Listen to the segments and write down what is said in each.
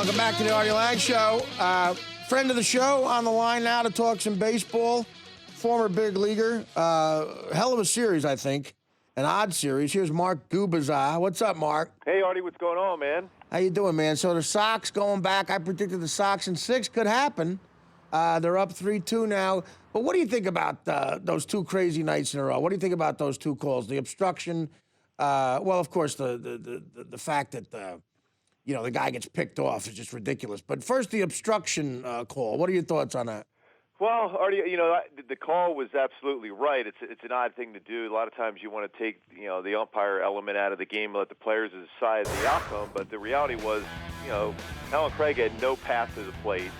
Welcome back to the Artie Lange Show. Friend of the show on the line now to talk some baseball. Former big leaguer. Hell of a series, I think. An odd series. Here's Mark Gubicza. What's up, Mark? Hey, Artie, what's going on, man? How you doing, man? So the Sox going back. I predicted the Sox in 6 could happen. They're up 3-2 now. But what do you think about those two crazy nights in a row? What do you think about those two calls? The obstruction. Well, of course, the fact that the guy gets picked off is just ridiculous. But first, the obstruction call. What are your thoughts on that? Well, Artie, the call was absolutely right. It's an odd thing to do. A lot of times you want to take, the umpire element out of the game and let the players decide the outcome. But the reality was, Alan Craig had no path to the plate.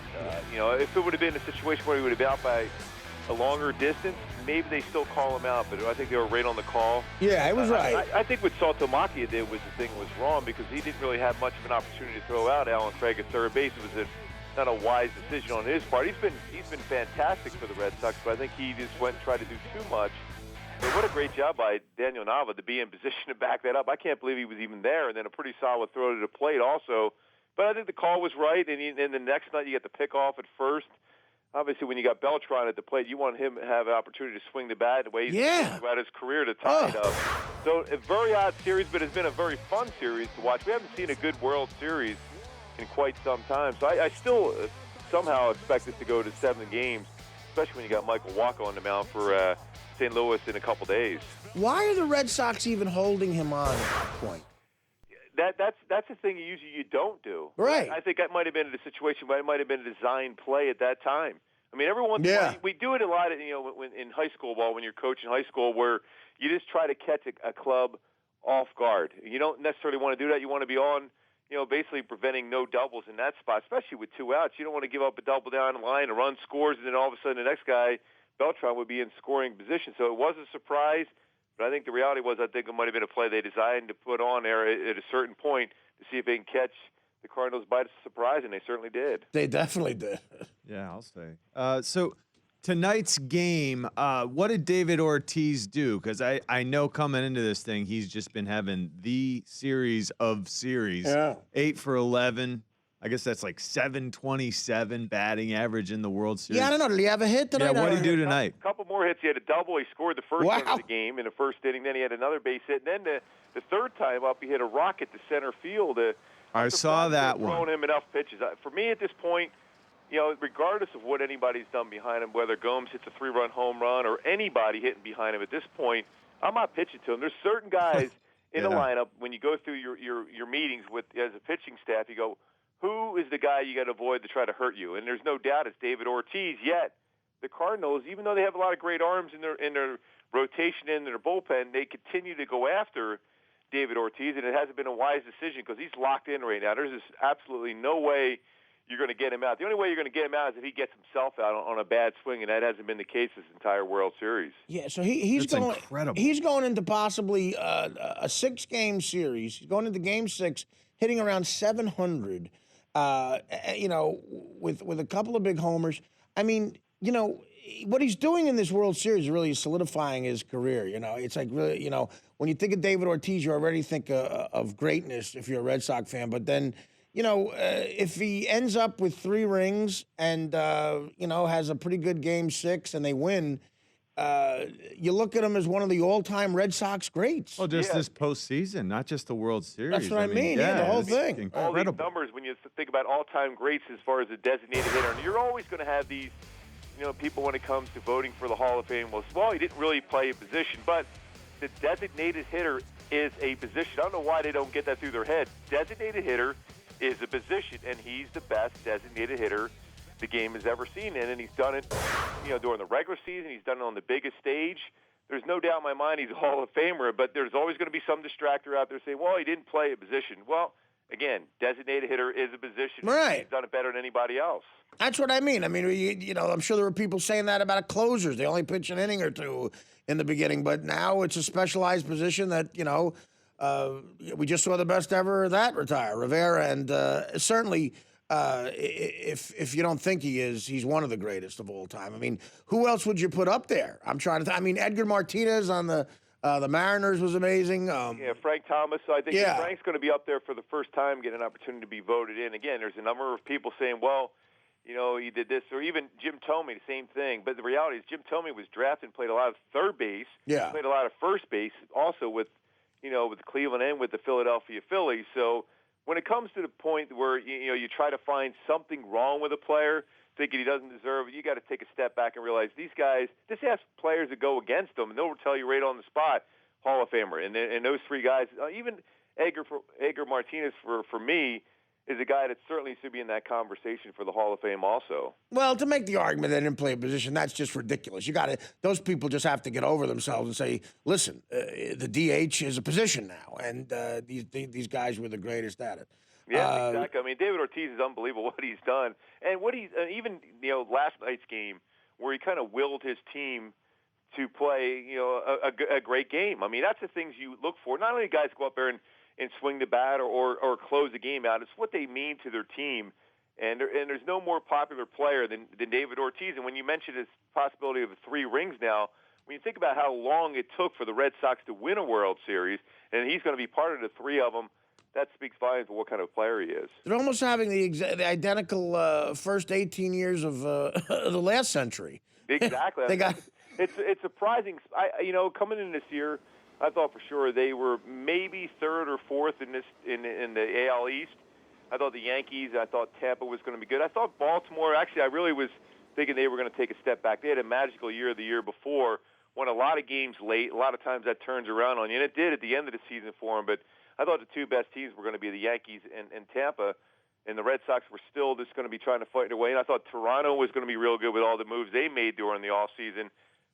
If it would have been a situation where he would have been out by a longer distance, maybe they still call him out. But I think they were right on the call. Yeah, it was right. I think what Saltalamacchia did was the thing was wrong because he didn't really have much of an opportunity to throw out Alan Craig at third base. It was not a wise decision on his part. He's been fantastic for the Red Sox, but I think he just went and tried to do too much. But what a great job by Daniel Nava to be in position to back that up. I can't believe he was even there, and then a pretty solid throw to the plate also. But I think the call was right, and then the next night you get the pick off at first. Obviously, when you got Beltran at the plate, you want him to have an opportunity to swing the bat the way he's throughout his career to tie it up. So a very odd series, but it's been a very fun series to watch. We haven't seen a good World Series in quite some time. So I still somehow expect it to go to 7 games, especially when you got Michael Wacha on the mound for St. Louis in a couple days. Why are the Red Sox even holding him on at that point? That's the thing you don't do. Right. I think that might have been a situation, but it might have been a design play at that time. I mean, every once in a while, we do it a lot, in high school ball when you're coaching high school, where you just try to catch a club off guard. You don't necessarily want to do that. You want to be on, basically preventing no doubles in that spot, especially with 2 outs. You don't want to give up a double down the line, a run scores, and then all of a sudden the next guy, Beltran, would be in scoring position. So it was a surprise, but I think the reality was I think it might have been a play they designed to put on there at a certain point to see if they can catch the Cardinals by surprise, and they certainly did. They definitely did. Yeah, I'll say. So tonight's game, what did David Ortiz do? Because I know coming into this thing, he's just been having the series of series. Yeah. 8 for 11. I guess that's like 727 batting average in the World Series. Yeah, I don't know. Did he have a hit tonight? Yeah, what did he do tonight? A couple more hits. He had a double. He scored the first one of the game in the first inning. Then he had another base hit. And then the third time up, he hit a rocket to center field. I saw that one. Throwing him enough pitches. For me at this point, regardless of what anybody's done behind him, whether Gomes hits a 3-run home run or anybody hitting behind him at this point, I'm not pitching to him. There's certain guys in the lineup, when you go through your meetings as a pitching staff, you go, who is the guy you got to avoid to try to hurt you? And there's no doubt it's David Ortiz. Yet the Cardinals, even though they have a lot of great arms in their rotation and their bullpen, they continue to go after David Ortiz, and it hasn't been a wise decision because he's locked in right now. There's just absolutely no way you're going to get him out. The only way you're going to get him out is if he gets himself out on a bad swing, and that hasn't been the case this entire World Series. Yeah, so he's That's going. incredible. He's going into possibly a 6-game series. He's going into Game 6, hitting around 700. With a couple of big homers. I mean, what he's doing in this World Series is really solidifying his career. It's like really, when you think of David Ortiz, you already think of greatness if you're a Red Sox fan. But then, if he ends up with 3 rings and, has a pretty good Game 6 and they win, you look at him as one of the all-time Red Sox greats. Well, just this postseason, not just the World Series. That's what I mean. Yeah, the whole thing. Incredible. All these numbers, when you think about all-time greats as far as a designated hitter, and you're always going to have these, people when it comes to voting for the Hall of Fame. Well, he didn't really play a position, but the designated hitter is a position. I don't know why they don't get that through their head. Designated hitter is a position, and he's the best designated hitter the game has ever seen, and he's done it, during the regular season. He's done it on the biggest stage. There's no doubt in my mind he's a Hall of Famer, but there's always going to be some distractor out there saying, well, he didn't play a position. Well, again, designated hitter is a position. Right. He's done it better than anybody else. That's what I mean. I mean, I'm sure there were people saying that about closers. They only pitch an inning or two in the beginning, but now it's a specialized position that, we just saw the best ever of that retire, Rivera, and certainly if you don't think he is, he's one of the greatest of all time. I mean, who else would you put up there? I'm trying to I mean, Edgar Martinez on the The Mariners was amazing. Yeah, Frank Thomas. So I think Yeah. Frank's going to be up there for the first time, getting an opportunity to be voted in. Again, there's a number of people saying, well, he did this, or even Jim Thome, the same thing. But the reality is Jim Thome was drafted and played a lot of third base, Yeah. played a lot of first base, also with Cleveland and with the Philadelphia Phillies. So when it comes to the point where you try to find something wrong with a player, thinking he doesn't deserve it, you got to take a step back and realize these guys. Just ask players that go against them, and they'll tell you right on the spot, Hall of Famer. And those three guys, even Edgar Martinez for me, is a guy that certainly should be in that conversation for the Hall of Fame also. Well, to make the argument they didn't play a position, that's just ridiculous. Those people just have to get over themselves and say, listen, the DH is a position now, and these guys were the greatest at it. Yeah, exactly. I mean, David Ortiz is unbelievable what he's done, and what he's even last night's game where he kind of willed his team to play a great game. I mean, that's the things you look for. Not only guys go up there and swing the bat or close the game out. It's what they mean to their team, and there's no more popular player than David Ortiz. And when you mention his possibility of 3 rings now, when you think about how long it took for the Red Sox to win a World Series, and he's going to be part of the 3 of them, that speaks volumes of what kind of player he is. They're almost having the identical first 18 years of the last century. Exactly. It's surprising. Coming in this year, I thought for sure they were maybe 3rd or 4th in the AL East. I thought the Yankees, I thought Tampa was going to be good. I thought Baltimore, actually, I really was thinking they were going to take a step back. They had a magical year the year before, won a lot of games late. A lot of times that turns around on you, and it did at the end of the season for them. But I thought the 2 best teams were going to be the Yankees and Tampa, and the Red Sox were still just going to be trying to fight their way. And I thought Toronto was going to be real good with all the moves they made during the offseason.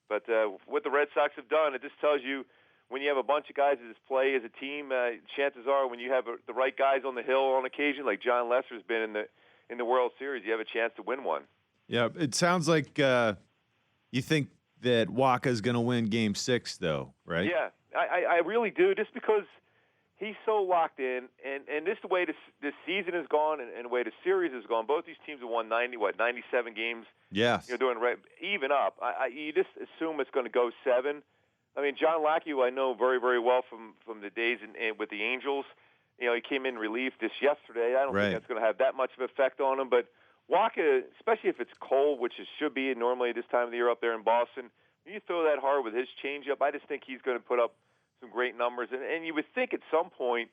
But what the Red Sox have done, it just tells you, when you have a bunch of guys that just play as a team, chances are when you have the right guys on the hill on occasion, like John Lester's been in the World Series, you have a chance to win one. Yeah, it sounds like you think that Waka's going to win Game 6, though, right? Yeah, I really do, just because he's so locked in, and this the way this season has gone and the way the series has gone. Both these teams have won 97 games. Yes. Doing even up. You just assume it's going to go 7. I mean, John Lackey, who I know very, very well from the days with the Angels, he came in relief yesterday. I don't think that's going to have that much of an effect on him. But Waka, especially if it's cold, which it should be normally this time of the year up there in Boston, when you throw that hard with his changeup, I just think he's going to put up some great numbers. And you would think at some point,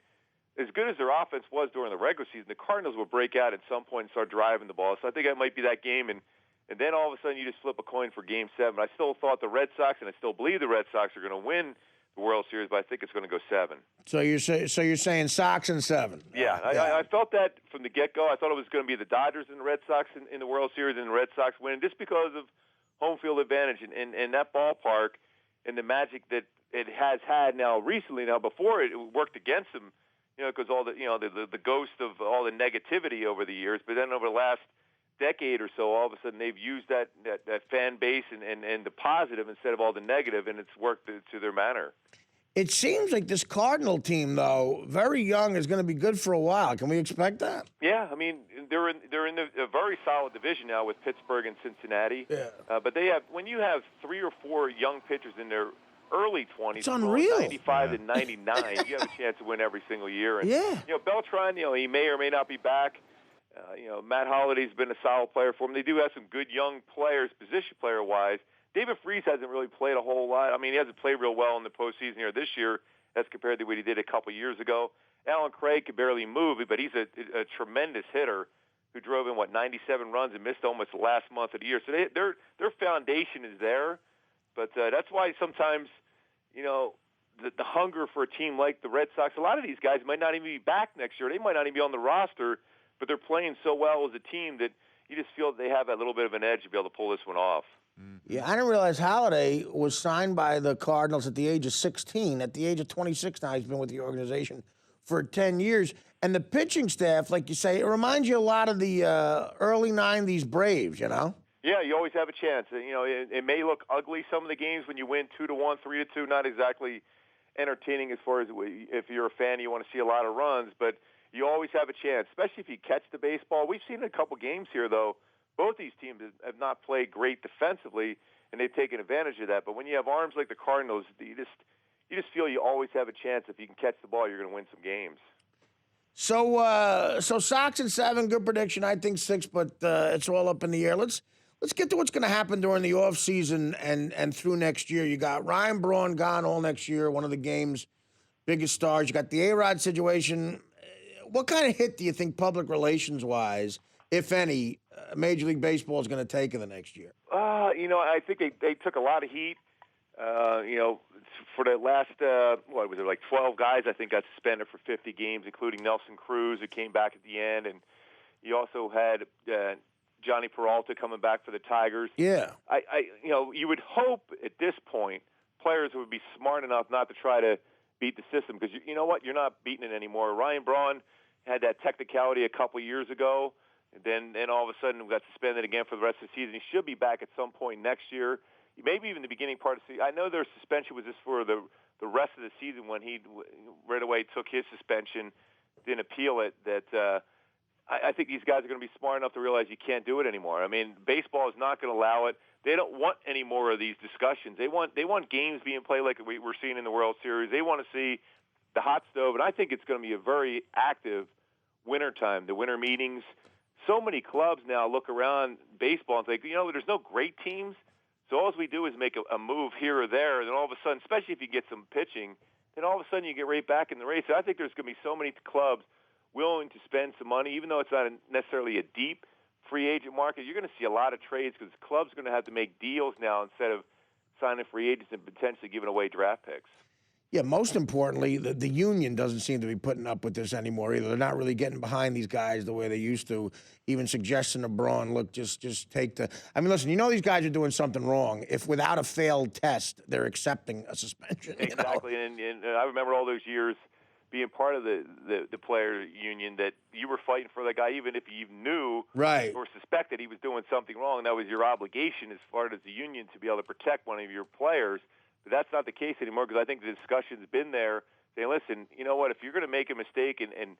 as good as their offense was during the regular season, the Cardinals would break out at some point and start driving the ball. So I think that might be that game. And then all of a sudden you just flip a coin for Game 7. I still thought the Red Sox, and I still believe the Red Sox are going to win the World Series, but I think it's going to go 7. So you're saying Sox and 7? Yeah, I felt that from the get-go. I thought it was going to be the Dodgers and the Red Sox in the World Series, and the Red Sox win just because of home field advantage and that ballpark and the magic that it has had now recently. Now before it worked against them, because all the ghost of all the negativity over the years, but then over the last decade or so, all of a sudden they've used that fan base and the positive instead of all the negative, and it's worked to their manner. It seems like this Cardinal team, though, very young, is going to be good for a while. Can we expect that? Yeah, I mean they're in a very solid division now with Pittsburgh and Cincinnati. Yeah. But when you have 3 or 4 young pitchers in their early 20s, it's unreal. 95 to 99, you have a chance to win every single year. And, yeah. Beltran, he may or may not be back. Matt Holliday's been a solid player for them. They do have some good young players, position player-wise. David Freese hasn't really played a whole lot. I mean, he hasn't played real well in the postseason here this year as compared to what he did a couple years ago. Alan Craig could barely move, but he's a tremendous hitter who drove in, 97 runs and missed almost the last month of the year. So their foundation is there, but that's why sometimes, the hunger for a team like the Red Sox, a lot of these guys might not even be back next year. They might not even be on the roster, but they're playing so well as a team that you just feel that they have that little bit of an edge to be able to pull this one off. Yeah, I didn't realize Halladay was signed by the Cardinals at the age of 16. At the age of 26 now, he's been with the organization for 10 years. And the pitching staff, like you say, it reminds you a lot of the early 90s Braves, Yeah, you always have a chance. It may look ugly some of the games when you win 2-1, 3-2, not exactly entertaining as far as if you're a fan, you want to see a lot of runs, but you always have a chance, especially if you catch the baseball. We've seen a couple games here, though. Both these teams have not played great defensively, and they've taken advantage of that. But when you have arms like the Cardinals, you just feel you always have a chance. If you can catch the ball, you're going to win some games. So Sox in 7, good prediction. I think 6, but it's all up in the air. Let's get to what's going to happen during the offseason and through next year. You got Ryan Braun gone all next year, one of the game's biggest stars. You got the A-Rod situation. What kind of hit do you think, public relations-wise, if any, Major League Baseball is going to take in the next year? I think they took a lot of heat. For the last, 12 guys, I think got suspended for 50 games, including Nelson Cruz, who came back at the end. And you also had Johnny Peralta coming back for the Tigers. Yeah. You would hope at this point players would be smart enough not to try to beat the system, because you know what? You're not beating it anymore. Ryan Braun had that technicality a couple years ago, and then all of a sudden got suspended again for the rest of the season. He should be back at some point next year, maybe even the beginning part of the season. I know their suspension was just for the rest of the season when he right away took his suspension, didn't appeal it. I think these guys are going to be smart enough to realize you can't do it anymore. I mean, baseball is not going to allow it. They don't want any more of these discussions. They want games being played like we're seeing in the World Series. They want to see the hot stove, and I think it's going to be a very active winter time, the winter meetings. So many clubs now look around baseball and think, there's no great teams, so all we do is make a move here or there, and then all of a sudden, especially if you get some pitching, then all of a sudden you get right back in the race. I think there's going to be so many clubs willing to spend some money, even though it's not necessarily a deep free agent market. You're going to see a lot of trades because clubs are going to have to make deals now instead of signing free agents and potentially giving away draft picks. Yeah, most importantly, the union doesn't seem to be putting up with this anymore either. They're not really getting behind these guys the way they used to, even suggesting to Braun, look, just take the – I mean, listen, these guys are doing something wrong. If without a failed test, they're accepting a suspension. Exactly, and I remember all those years being part of the player union that you were fighting for that guy even if you knew or suspected he was doing something wrong. That was your obligation as far as the union to be able to protect one of your players. But that's not the case anymore, because I think the discussion's been there saying, listen, you know what, if you're going to make a mistake and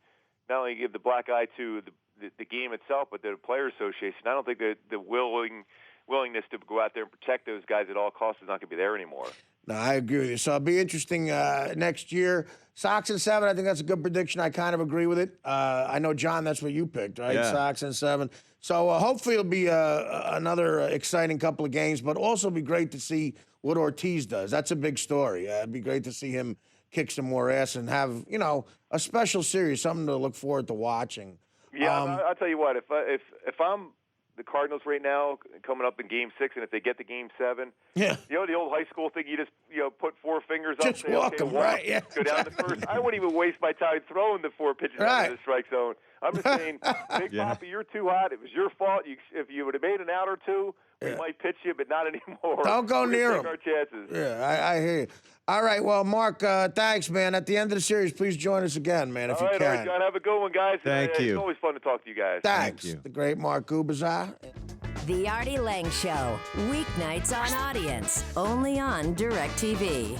not only give the black eye to the game itself but the Players Association, I don't think the willingness to go out there and protect those guys at all costs is not going to be there anymore. No, I agree with you. So it'll be interesting next year. Sox in 7, I think that's a good prediction. I kind of agree with it. I know, John, that's what you picked, right? Yeah. Sox in 7. So hopefully it'll be another exciting couple of games, but also be great to see what Ortiz does. That's a big story. It'd be great to see him kick some more ass and have, a special series, something to look forward to watching. Yeah, I'll tell you what, if I'm the Cardinals right now coming up in Game 6, and if they get to Game 7, yeah, the old high school thing, you just put 4 fingers up, just say, walk okay, them, walk, right? Yeah, go down the first. I wouldn't even waste my time throwing the 4 pitches out of the strike zone. I'm just saying, Big Papi, you're too hot. It was your fault. If you would have made an out or two, we might pitch you, but not anymore. Don't go near him. Take our chances. Yeah, I hear you. All right, well, Mark, thanks, man. At the end of the series, please join us again, man, if you can. All right, John. Have a good one, guys. Thank you. It's always fun to talk to you guys. Thanks. Thank you. The great Mark Gubicza. The Artie Lange Show, weeknights on Audience, only on DirecTV.